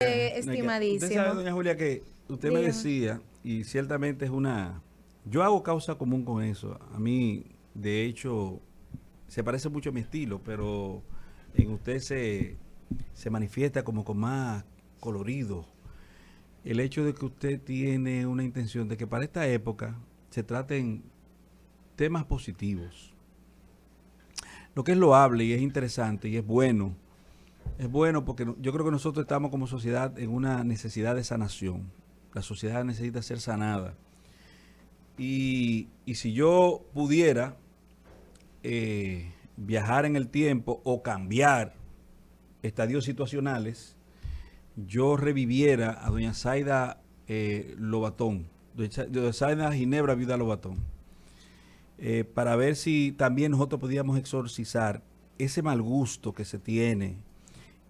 Usted sabe, Estimadísimo. doña Julia, que usted me Dígame. decía, y ciertamente es una... Yo hago causa común con eso. A mí, de hecho, se parece mucho a mi estilo, pero en usted se manifiesta como con más colorido. El hecho de que usted tiene una intención de que para esta época se traten temas positivos. Lo que es loable y es interesante y es bueno. Es bueno porque yo creo que nosotros estamos como sociedad en una necesidad de sanación. La sociedad necesita ser sanada. Y si yo pudiera viajar en el tiempo o cambiar estadios situacionales, yo reviviera a doña Zaida Lobatón, doña Zaida Ginebra Viuda Lobatón, para ver si también nosotros podíamos exorcizar ese mal gusto que se tiene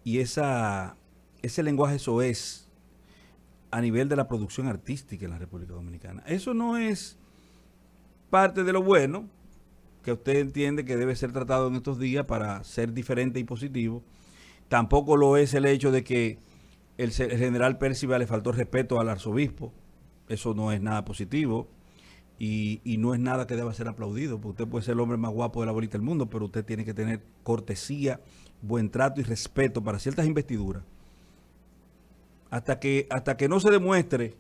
y ese lenguaje soez a nivel de la producción artística en la República Dominicana. Eso no es parte de lo bueno que usted entiende que debe ser tratado en estos días para ser diferente y positivo. Tampoco lo es el hecho de que el general Percival le faltó respeto al arzobispo. Eso no es nada positivo y no es nada que deba ser aplaudido, porque usted puede ser el hombre más guapo de la bolita del mundo, pero usted tiene que tener cortesía, buen trato y respeto para ciertas investiduras. Hasta que no se demuestre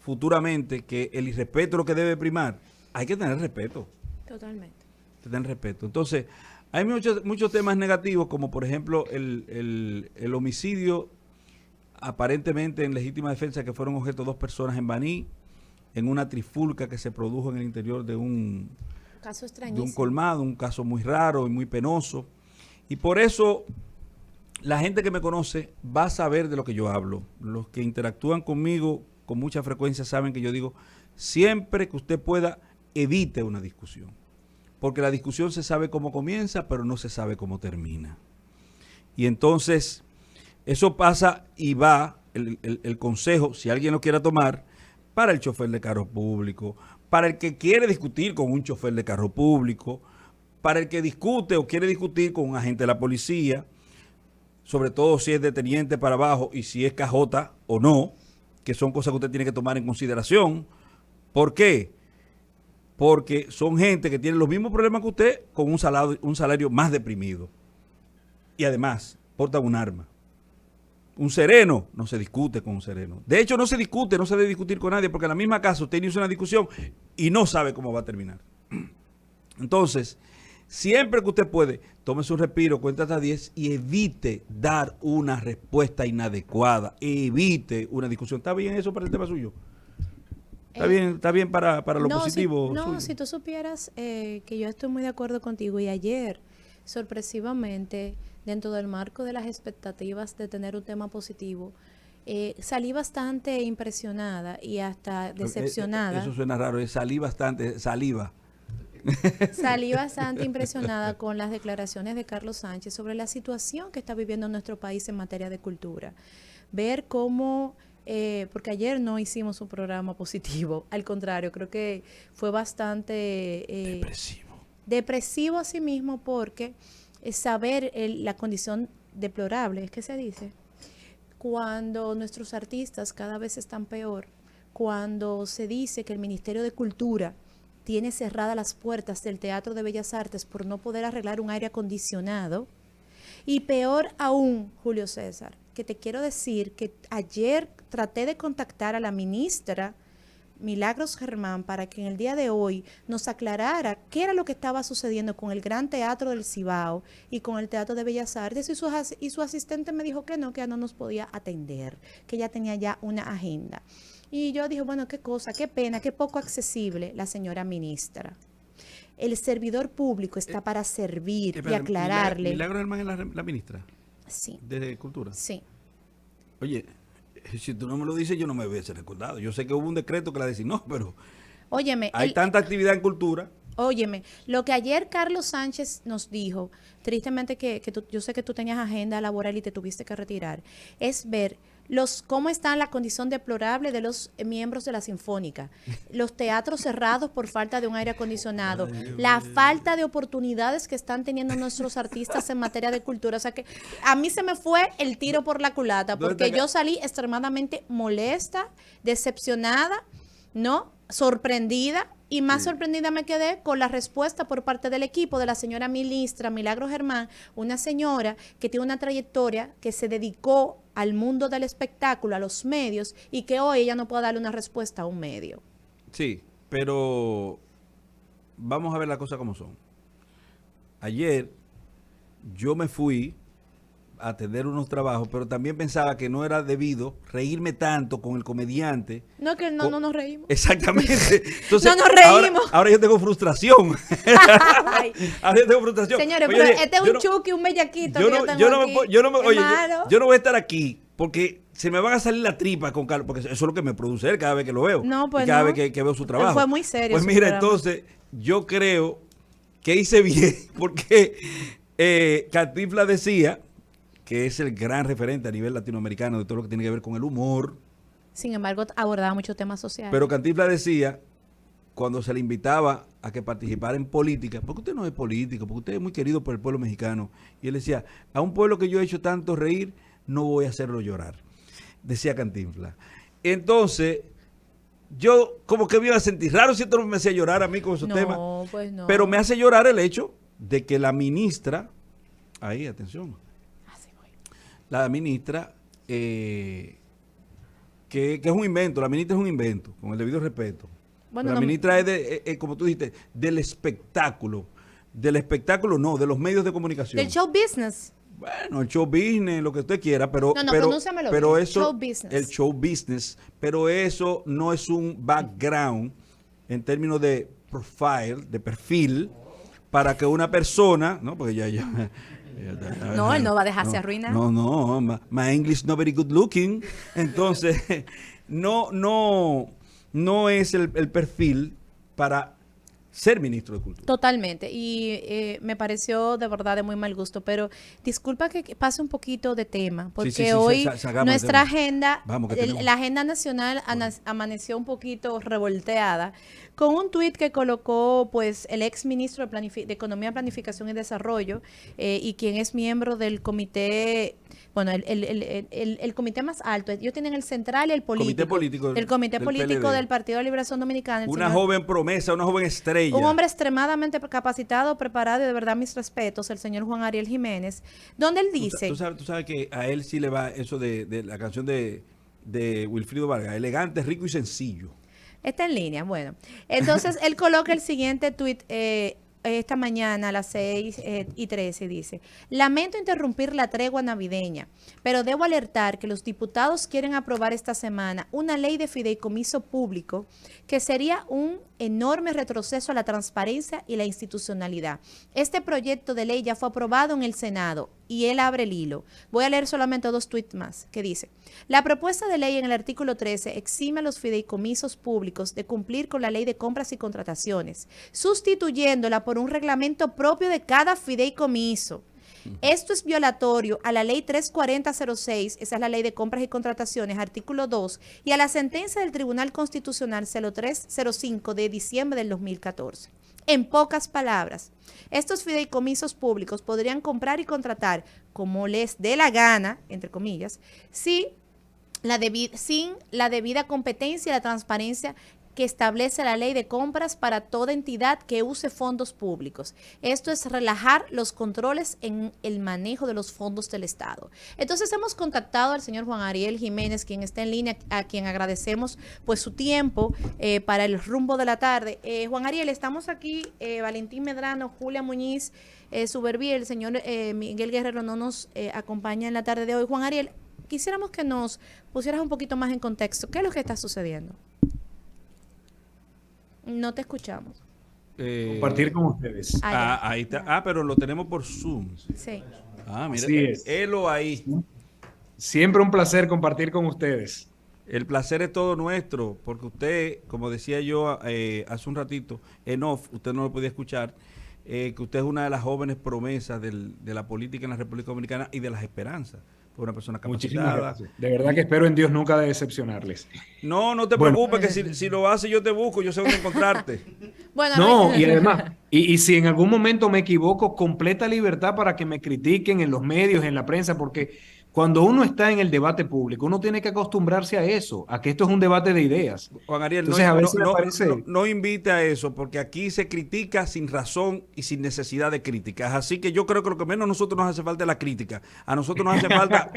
futuramente que el irrespeto es lo que debe primar, hay que tener respeto. Totalmente. Tener respeto. Entonces, hay muchos temas negativos, como por ejemplo el homicidio aparentemente en legítima defensa que fueron objeto dos personas en Baní, en una trifulca que se produjo en el interior Caso de un extrañísimo. colmado, un caso muy raro y muy penoso. Y por eso la gente que me conoce va a saber de lo que yo hablo. Los que interactúan conmigo con mucha frecuencia saben que yo digo, siempre que usted pueda, evite una discusión. Porque la discusión se sabe cómo comienza, pero no se sabe cómo termina. Y entonces, eso pasa y va el consejo, si alguien lo quiera tomar, para el chofer de carro público, para el que quiere discutir con un chofer de carro público, para el que discute o quiere discutir con un agente de la policía, sobre todo si es de teniente para abajo y si es cajota o no, que son cosas que usted tiene que tomar en consideración. ¿Por qué? Porque son gente que tiene los mismos problemas que usted con un salario más deprimido. Y además, portan un arma. Un sereno no se discute con un sereno. De hecho, no se discute, no se debe discutir con nadie, porque en la misma casa usted inicia una discusión y no sabe cómo va a terminar. Entonces, siempre que usted puede, tómese un respiro, cuenta hasta 10 y evite dar una respuesta inadecuada. Evite una discusión. ¿Está bien eso para el tema suyo? Eh, Está bien para lo no, si, positivo no, suyo? si tú supieras que yo estoy muy de acuerdo contigo y ayer, sorpresivamente, dentro del marco de las expectativas de tener un tema positivo, salí bastante impresionada y hasta Eso decepcionada. suena raro, salí bastante, saliva. Salí bastante impresionada con las declaraciones de Carlos Sánchez sobre la situación que está viviendo nuestro país en materia de cultura. Ver cómo, porque ayer no hicimos un programa positivo, al contrario, creo que fue bastante Depresivo. depresivo a sí mismo porque saber la condición deplorable, es que se dice, cuando nuestros artistas cada vez están peor, cuando se dice que el Ministerio de Cultura tiene cerradas las puertas del Teatro de Bellas Artes por no poder arreglar un aire acondicionado. Y peor aún, Julio César, que te quiero decir que ayer traté de contactar a la ministra Milagros Germán para que en el día de hoy nos aclarara qué era lo que estaba sucediendo con el Gran Teatro del Cibao y con el Teatro de Bellas Artes y su asistente me dijo que no, no nos podía atender, que ya tenía ya una agenda. Y yo dije, bueno, qué cosa, qué pena, qué poco accesible la señora ministra. El servidor público está para servir y Espérate, aclararle. Milagro Germán es la ministra Sí, de Cultura. sí. Oye, si tú no me lo dices, yo no me hubiese recordado. Yo sé que hubo un decreto que la designó, pero Óyeme, hay tanta actividad en cultura. óyeme, lo que ayer Carlos Sánchez nos dijo, tristemente yo sé que tú tenías agenda laboral y te tuviste que retirar, es ver cómo está la condición deplorable de los miembros de la Sinfónica, los teatros cerrados por falta de un aire acondicionado, la falta de oportunidades que están teniendo nuestros artistas en materia de cultura. O sea que a mí se me fue el tiro por la culata, porque yo salí extremadamente molesta, decepcionada, ¿no? Sorprendida. Y más sorprendida me quedé con la respuesta por parte del equipo de la señora ministra Milagros Germán, una señora que tiene una trayectoria, que se dedicó al mundo del espectáculo, a los medios, y que hoy ella no puede darle una respuesta a un medio. Sí, pero vamos a ver las cosas como son. Ayer yo me fui a atender unos trabajos, pero también pensaba que no era debido reírme tanto con el comediante. No, que no nos reímos. Exactamente. Entonces, no nos reímos. Ahora yo tengo frustración. Ahora yo tengo frustración. Señores, oye, pero este es un chuki, un bellaquito. Yo no voy a estar aquí porque se me van a salir la tripa con Carlos, porque eso es lo que me produce él cada vez que lo veo. No, pues y cada vez que veo su trabajo. Fue muy serio. Pues mira, entonces, yo creo que hice bien, porque Cantinflas decía que es el gran referente a nivel latinoamericano de todo lo que tiene que ver con el humor. Sin embargo, abordaba muchos temas sociales. Pero Cantinflas decía, cuando se le invitaba a que participara en política, porque usted no es político, porque usted es muy querido por el pueblo mexicano. Y él decía, a un pueblo que yo he hecho tanto reír, no voy a hacerlo llorar. Decía Cantinflas. Entonces, yo como que me iba a sentir raro si esto no me hacía llorar a mí con esos temas. No, pues no. Pero me hace llorar el hecho de que la ministra, ahí, atención, la ministra, que es un invento, la ministra es un invento, con el debido respeto. Bueno, la ministra es como tú dijiste, del espectáculo no, de los medios de comunicación. Del show business. Bueno, el show business, lo que usted quiera, pero eso, show business. El show business, pero eso no es un background en términos de profile, de perfil, para que una persona, ¿no? Porque no, él no va a dejarse arruinar. No, my English not very good looking. Entonces, no es el perfil para ser ministro de Cultura. Totalmente. Y me pareció de verdad de muy mal gusto. Pero disculpa que pase un poquito de tema, porque hoy nuestra agenda, la agenda nacional amaneció un poquito revolteada con un tuit que colocó pues el ex ministro de Economía, Planificación y Desarrollo y quien es miembro del comité, bueno, el comité más alto. Ellos tienen el central y el político. El comité político del Partido de Liberación Dominicana. Una joven promesa, una joven estrella. Un hombre extremadamente capacitado, preparado y de verdad mis respetos, el señor Juan Ariel Jiménez, donde él dice... Tú sabes que a él sí le va eso de la canción de Wilfrido Vargas, elegante, rico y sencillo. Está en línea, bueno. Entonces, él coloca el siguiente tuit esta mañana a las 6:13, dice: lamento interrumpir la tregua navideña, pero debo alertar que los diputados quieren aprobar esta semana una ley de fideicomiso público que sería un enorme retroceso a la transparencia y la institucionalidad. Este proyecto de ley ya fue aprobado en el Senado y él abre el hilo. Voy a leer solamente 2 tweets más que dice: la propuesta de ley en el artículo 13 exime a los fideicomisos públicos de cumplir con la ley de compras y contrataciones, sustituyéndola por un reglamento propio de cada fideicomiso. Esto es violatorio a la ley 34006, esa es la ley de compras y contrataciones, artículo 2, y a la sentencia del Tribunal Constitucional 0305 de diciembre del 2014. En pocas palabras, estos fideicomisos públicos podrían comprar y contratar como les dé la gana, entre comillas, sin la debida competencia y la transparencia que establece la ley de compras para toda entidad que use fondos públicos. Esto es relajar los controles en el manejo de los fondos del Estado. Entonces hemos contactado al señor Juan Ariel Jiménez, quien está en línea, a quien agradecemos pues su tiempo para el rumbo de la tarde. Juan Ariel, estamos aquí, Valentín Medrano, Julia Muñiz, Suberví, el señor Miguel Guerrero no nos acompaña en la tarde de hoy. Juan Ariel, quisiéramos que nos pusieras un poquito más en contexto. ¿Qué es lo que está sucediendo? No te escuchamos. Compartir con ustedes. Ahí está. Pero lo tenemos por Zoom. Sí. Mira, así es. Elo ahí. Siempre un placer compartir con ustedes. El placer es todo nuestro, porque usted, como decía yo hace un ratito, en off, usted no lo podía escuchar, que usted es una de las jóvenes promesas de la política en la República Dominicana y de las esperanzas. fue una persona Muchísimas capacitada. gracias. De verdad que espero en Dios nunca decepcionarles. No, no te Bueno, preocupes, que si lo haces yo te busco, yo sé dónde encontrarte. Bueno, no, y además, y si en algún momento me equivoco, completa libertad para que me critiquen en los medios, en la prensa, porque cuando uno está en el debate público, uno tiene que acostumbrarse a eso, a que esto es un debate de ideas. Juan Ariel, Entonces, a veces me parece... no invite a eso, porque aquí se critica sin razón y sin necesidad de críticas. Así que yo creo que lo que menos a nosotros nos hace falta es la crítica. A nosotros nos hace falta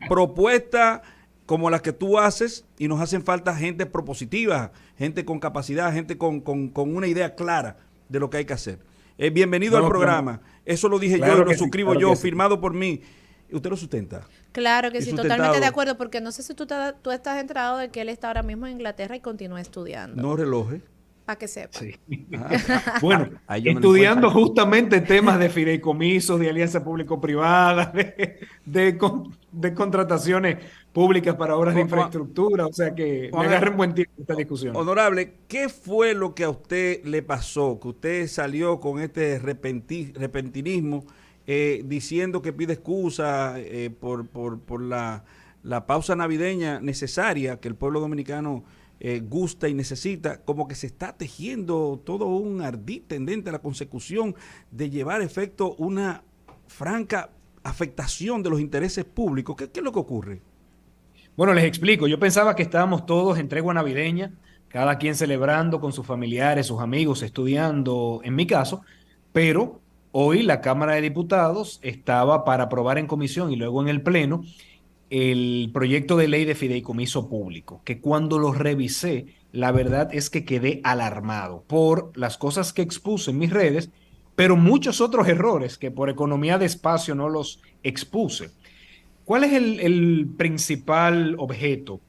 propuestas como las que tú haces, y nos hacen falta gente propositiva, gente con capacidad, gente con una idea clara de lo que hay que hacer. Bienvenido al programa. Eso lo dije yo y lo suscribo yo, firmado por mí. ¿Usted lo sustenta? Claro que sí, Sustentado. totalmente de acuerdo, porque no sé si tú estás enterado de que él está ahora mismo en Inglaterra y continúa estudiando. No relojes. Para que sepa. Sí. Bueno, Ahí yo me lo estudiando encuentro. justamente temas de fideicomisos, de alianza público-privada, de contrataciones públicas para obras de infraestructura, o sea que me agarren buen tiempo esta discusión. Honorable, ¿qué fue lo que a usted le pasó? Que usted salió con este repentinismo diciendo que pide excusa por la pausa navideña necesaria que el pueblo dominicano gusta y necesita, como que se está tejiendo todo un ardid tendente a la consecución de llevar a efecto una franca afectación de los intereses públicos. ¿Qué es lo que ocurre? Bueno, les explico. Yo pensaba que estábamos todos en tregua navideña, cada quien celebrando con sus familiares, sus amigos, estudiando, en mi caso, pero hoy la Cámara de Diputados estaba para aprobar en comisión y luego en el Pleno el proyecto de ley de fideicomiso público, que cuando lo revisé, la verdad es que quedé alarmado por las cosas que expuse en mis redes, pero muchos otros errores que por economía de espacio no los expuse. ¿Cuál es el principal objeto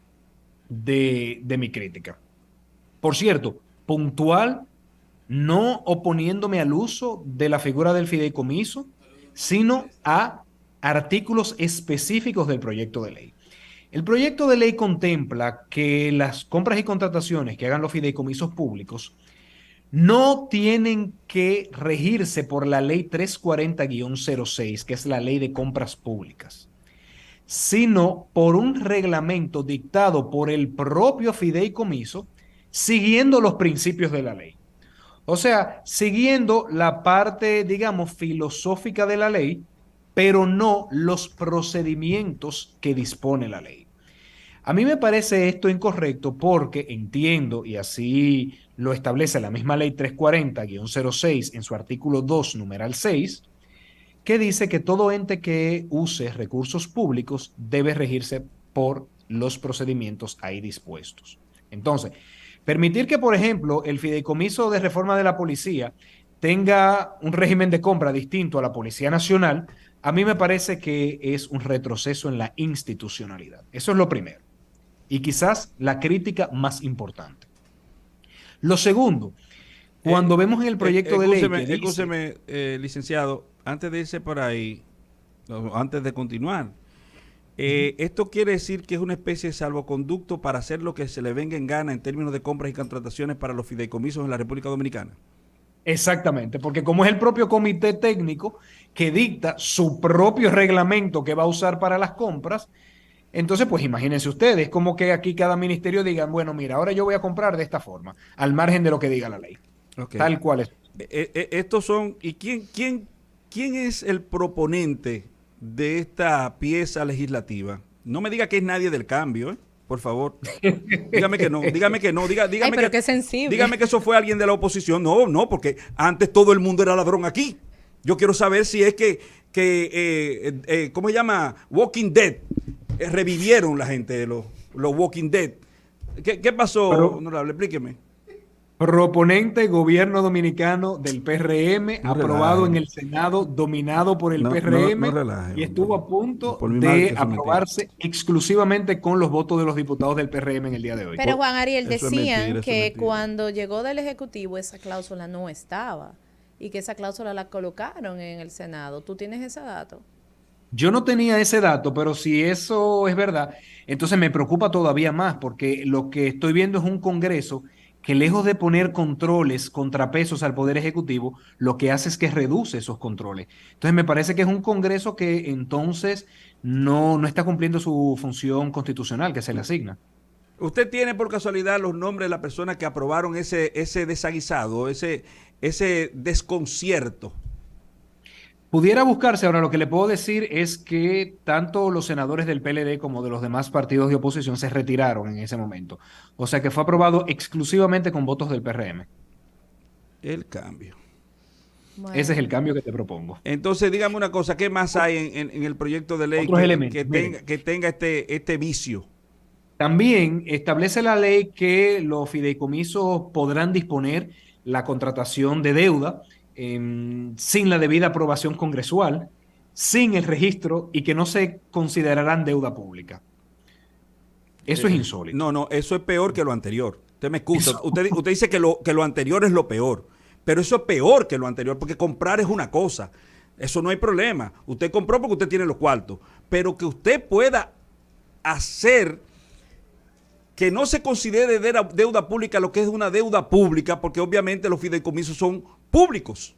de mi crítica? Por cierto, puntual, no oponiéndome al uso de la figura del fideicomiso, sino a artículos específicos del proyecto de ley. El proyecto de ley contempla que las compras y contrataciones que hagan los fideicomisos públicos no tienen que regirse por la ley 340-06, que es la ley de compras públicas, sino por un reglamento dictado por el propio fideicomiso, siguiendo los principios de la ley. O sea, siguiendo la parte, digamos, filosófica de la ley, pero no los procedimientos que dispone la ley. A mí me parece esto incorrecto porque entiendo, y así lo establece la misma ley 340-06 en su artículo 2, numeral 6, que dice que todo ente que use recursos públicos debe regirse por los procedimientos ahí dispuestos. Entonces, permitir que, por ejemplo, el fideicomiso de reforma de la policía tenga un régimen de compra distinto a la Policía Nacional, a mí me parece que es un retroceso en la institucionalidad. Eso es lo primero. Y quizás la crítica más importante. Lo segundo, cuando vemos en el proyecto de ley que dice... Escúcheme, licenciado, antes de irse por ahí, antes de continuar, esto quiere decir que es una especie de salvoconducto para hacer lo que se le venga en gana en términos de compras y contrataciones para los fideicomisos en la República Dominicana. Exactamente, porque como es el propio comité técnico que dicta su propio reglamento que va a usar para las compras, entonces pues imagínense ustedes, como que aquí cada ministerio diga, bueno, mira, ahora yo voy a comprar de esta forma, al margen de lo que diga la ley. Okay. Tal cual es. Estos son, ¿y quién es el proponente de esta pieza legislativa? No me diga que es nadie del cambio, por favor. Dígame que no, dígame Ay, pero qué sensible. Dígame que eso fue alguien de la oposición. No, porque antes todo el mundo era ladrón aquí. Yo quiero saber si es que ¿cómo se llama? Walking Dead. Revivieron la gente, los Walking Dead. ¿Qué pasó, honorable? Explíqueme. Proponente gobierno dominicano del PRM, aprobado en el Senado, dominado por el PRM, y estuvo a punto de aprobarse exclusivamente con los votos de los diputados del PRM en el día de hoy. Pero Juan Ariel, decían que cuando llegó del Ejecutivo esa cláusula no estaba y que esa cláusula la colocaron en el Senado. ¿Tú tienes ese dato? Yo no tenía ese dato, pero si eso es verdad, entonces me preocupa todavía más porque lo que estoy viendo es un Congreso que lejos de poner controles, contrapesos al Poder Ejecutivo, lo que hace es que reduce esos controles. Entonces me parece que es un Congreso que entonces no está cumpliendo su función constitucional que se le asigna. ¿Usted tiene por casualidad los nombres de las personas que aprobaron ese desaguisado, ese desconcierto? Pudiera buscarse, ahora lo que le puedo decir es que tanto los senadores del PLD como de los demás partidos de oposición se retiraron en ese momento. O sea que fue aprobado exclusivamente con votos del PRM. El cambio. Ese es el Bueno, cambio que te propongo. Entonces, dígame una cosa, ¿qué más hay en el proyecto de ley Otros elementos. que tenga este vicio? También establece la ley que los fideicomisos podrán disponer la contratación de deuda sin la debida aprobación congresual, sin el registro y que no se considerarán deuda pública. Eso es insólito. No, no, eso es peor que lo anterior. Usted me excusa. Eso- Usted dice que lo anterior es lo peor, pero eso es peor que lo anterior, porque comprar es una cosa. Eso no hay problema. Usted compró porque usted tiene los cuartos, pero que usted pueda hacer que no se considere deuda pública lo que es una deuda pública, porque obviamente los fideicomisos son públicos.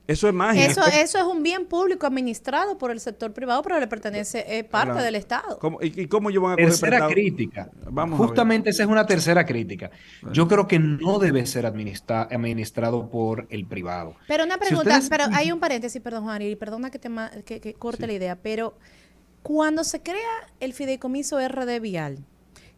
Eso es magia. eso es un bien público administrado por el sector privado, pero le pertenece, es parte Claro. del Estado. ¿Y cómo ellos van a coger Tercera prestado? crítica. Vamos a ver. Justamente esa es una tercera crítica. Yo creo que no debe ser administrado por el privado. Pero una Si pregunta, ustedes- pero hay un paréntesis, perdón, Juan, y perdona que corte la idea, pero cuando se crea el fideicomiso RD Vial,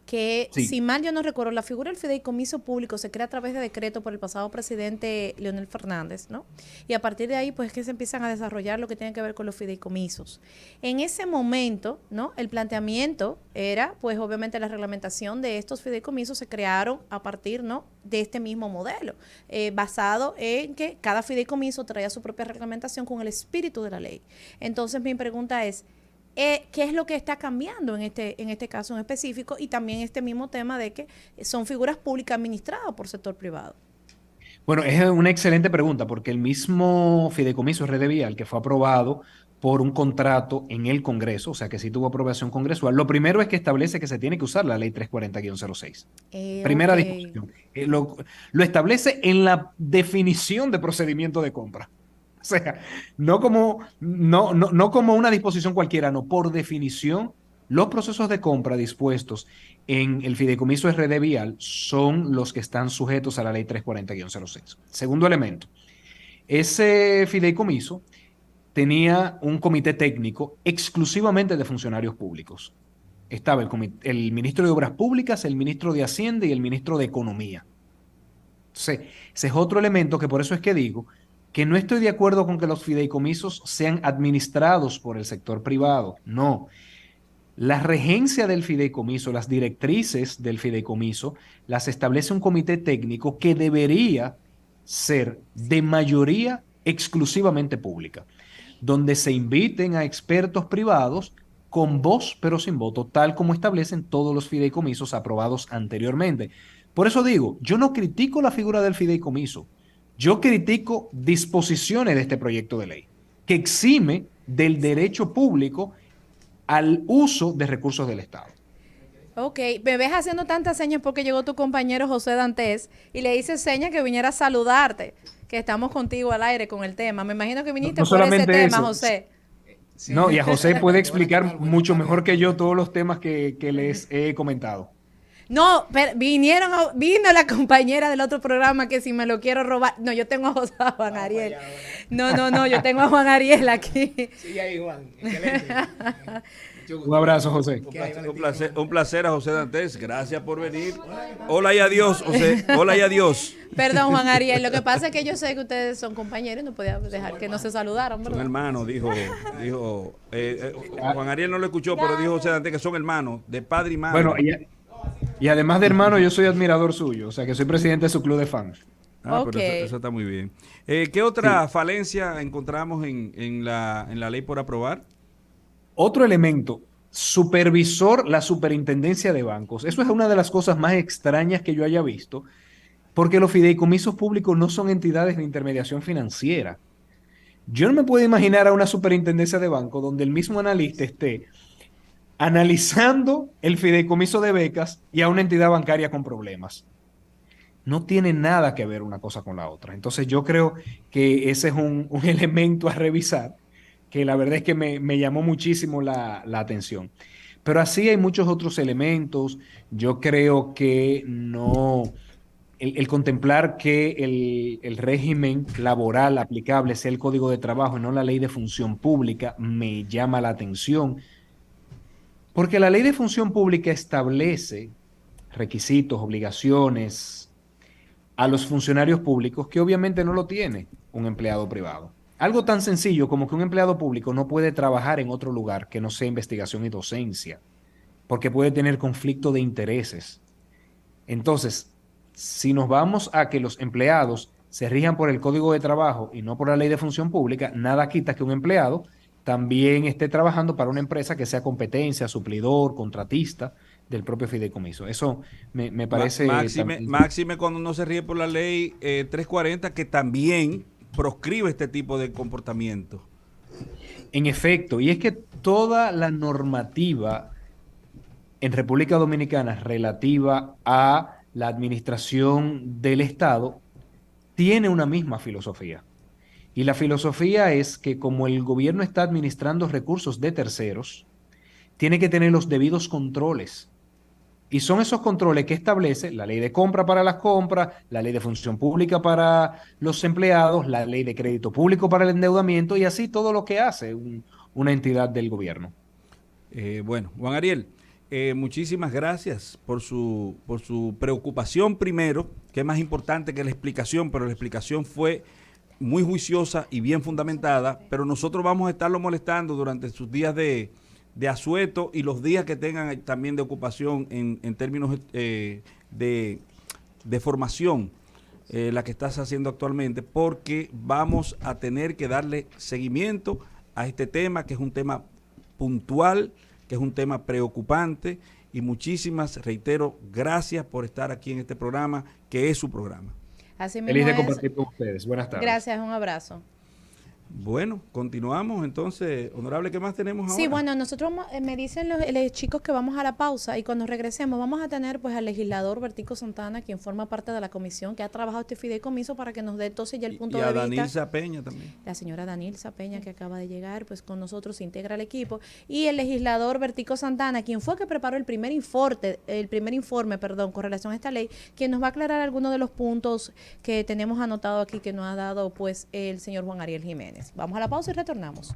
que Sí. si mal yo no recuerdo, la figura del fideicomiso público se crea a través de decreto por el pasado presidente Leonel Fernández, ¿no? Y a partir de ahí, pues es que se empiezan a desarrollar lo que tiene que ver con los fideicomisos. En ese momento, ¿no? El planteamiento era, pues obviamente la reglamentación de estos fideicomisos se crearon a partir, ¿no? De este mismo modelo, basado en que cada fideicomiso traía su propia reglamentación con el espíritu de la ley. Entonces mi pregunta es, ¿qué es lo que está cambiando en este caso en específico? Y también este mismo tema de que son figuras públicas administradas por sector privado. Bueno, es una excelente pregunta porque el mismo fideicomiso RD Vial que fue aprobado por un contrato en el Congreso, o sea que sí tuvo aprobación congresual, lo primero es que establece que se tiene que usar la ley 340-06. Primera Ok. disposición. Lo establece en la definición de procedimiento de compra. O sea, no como una disposición cualquiera, no, por definición, los procesos de compra dispuestos en el fideicomiso RD Vial son los que están sujetos a la ley 340-06. Segundo elemento, ese fideicomiso tenía un comité técnico exclusivamente de funcionarios públicos. Estaba el ministro de Obras Públicas, el ministro de Hacienda y el ministro de Economía. Entonces, ese es otro elemento que por eso es que digo que no estoy de acuerdo con que los fideicomisos sean administrados por el sector privado. No. La regencia del fideicomiso, las directrices del fideicomiso, las establece un comité técnico que debería ser de mayoría exclusivamente pública, donde se inviten a expertos privados con voz pero sin voto, tal como establecen todos los fideicomisos aprobados anteriormente. Por eso digo, yo no critico la figura del fideicomiso, yo critico disposiciones de este proyecto de ley que exime del derecho público al uso de recursos del Estado. Ok, me ves haciendo tantas señas porque llegó tu compañero José Dantes y le hice señas que viniera a saludarte, que estamos contigo al aire con el tema. Me imagino que viniste No por ese solamente tema, eso. José. No, y a José puede explicar mucho mejor que yo todos los temas que les he comentado. No, pero vino la compañera del otro programa que si me lo quiero robar. No, yo tengo a Juan Ariel. No, yo tengo a Juan Ariel aquí. Sigue ahí, Juan. Excelente. Un abrazo, José. Un placer a José Dantes. Gracias por venir. Hola y adiós, José. Hola y adiós. Perdón, Juan Ariel. Lo que pasa es que yo sé que ustedes son compañeros y no podía dejar que no se saludaran, Son ¿verdad? hermanos, dijo Juan Ariel no lo escuchó, pero dijo José Dantes que son hermanos, de padre y madre. Bueno, y además de hermano, yo soy admirador suyo, o sea que soy presidente de su club de fans. Pero Ok. eso está muy bien. ¿Qué otra falencia encontramos en la ley por aprobar? Otro elemento, la superintendencia de bancos. Eso es una de las cosas más extrañas que yo haya visto, porque los fideicomisos públicos no son entidades de intermediación financiera. Yo no me puedo imaginar a una superintendencia de banco donde el mismo analista esté analizando el fideicomiso de becas y a una entidad bancaria con problemas. No tiene nada que ver una cosa con la otra. Entonces yo creo que ese es un elemento a revisar, que la verdad es que me llamó muchísimo la atención. Pero así hay muchos otros elementos. Yo creo que no, el contemplar que el régimen laboral aplicable sea el Código de Trabajo y no la Ley de Función Pública me llama la atención, porque la Ley de Función Pública establece requisitos, obligaciones a los funcionarios públicos que obviamente no lo tiene un empleado privado. Algo tan sencillo como que un empleado público no puede trabajar en otro lugar que no sea investigación y docencia, porque puede tener conflicto de intereses. Entonces, si nos vamos a que los empleados se rijan por el Código de Trabajo y no por la Ley de Función Pública, nada quita que un empleado también esté trabajando para una empresa que sea competencia, suplidor, contratista del propio fideicomiso. Eso me parece Máxime, también. máxime cuando uno se ríe por la ley 340, que también proscribe este tipo de comportamiento. En efecto, y es que toda la normativa en República Dominicana relativa a la administración del Estado tiene una misma filosofía. Y la filosofía es que como el gobierno está administrando recursos de terceros, tiene que tener los debidos controles. Y son esos controles que establece la ley de compra para las compras, la ley de función pública para los empleados, la ley de crédito público para el endeudamiento y así todo lo que hace una entidad del gobierno. Bueno, Juan Ariel, muchísimas gracias por su preocupación primero, que es más importante que la explicación, pero la explicación fue muy juiciosa y bien fundamentada, pero nosotros vamos a estarlo molestando durante sus días de asueto y los días que tengan también de ocupación en términos de formación, la que estás haciendo actualmente, porque vamos a tener que darle seguimiento a este tema, que es un tema puntual, que es un tema preocupante, y muchísimas, reitero, gracias por estar aquí en este programa, que es su programa. Así Feliz mismo de es. compartir con ustedes. Buenas tardes. Gracias, un abrazo. Bueno, continuamos entonces. Honorable, ¿qué más tenemos Sí, ahora? bueno, nosotros me dicen los chicos que vamos a la pausa y cuando regresemos vamos a tener pues al legislador Bertico Santana, quien forma parte de la comisión que ha trabajado este fideicomiso para que nos dé entonces ya el punto y de a vista. Danilza Peña también. La señora Danilza Peña que acaba de llegar, pues con nosotros se integra el equipo y el legislador Bertico Santana, quien fue que preparó el primer informe, con relación a esta ley, quien nos va a aclarar algunos de los puntos que tenemos anotado aquí que nos ha dado pues el señor Juan Ariel Jiménez. Vamos a la pausa y retornamos.